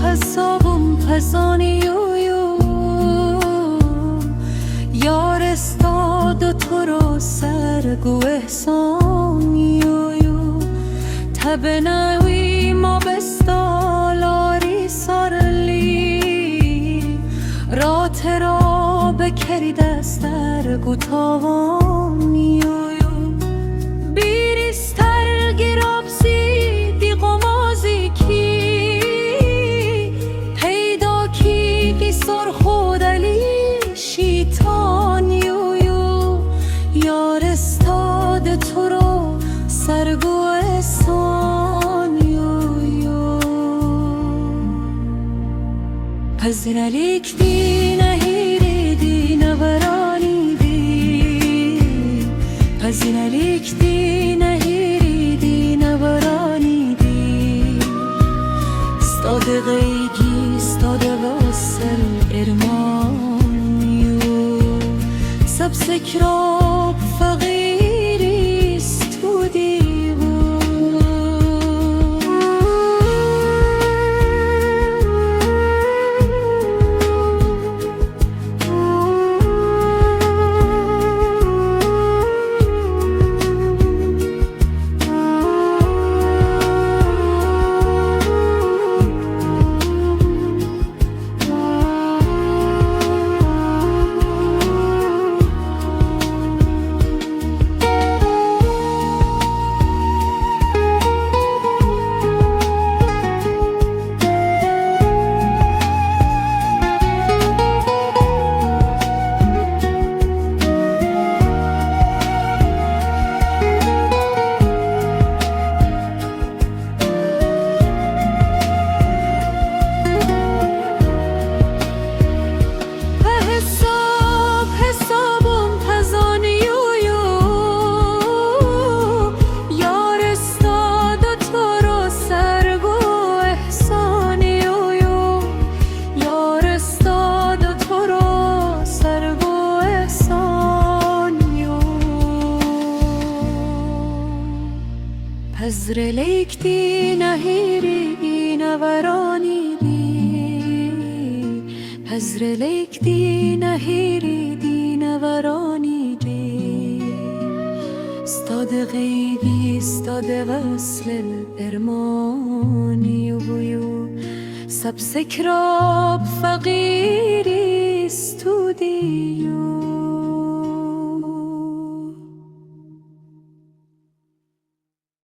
Hesabım pezaniyuyum Yar استاد تو رو سرگو احسانیویو تبنوی ما بستالاری سارلی رات را بکری دسترگو تاوانیویو بیریستر گرابسی دیقمازی کی پیدا کی سرخودلی شیطانیویو یار استاد تو رو سرگو احسانیویو پذیرلیک دی نهیری دی نورانی دی پذیرلیک دی نهیری دی نورانی دی استاد غیگی استاد واسل ارمانیو سب سکراب فقیری استودی پذیرلیک دی نهیری دی نورانی دی پذیرلیک دی نهیری دی نورانی دی استاد غیبی استاد وصل ارمانی بویو سب سکراب فقیری استودیو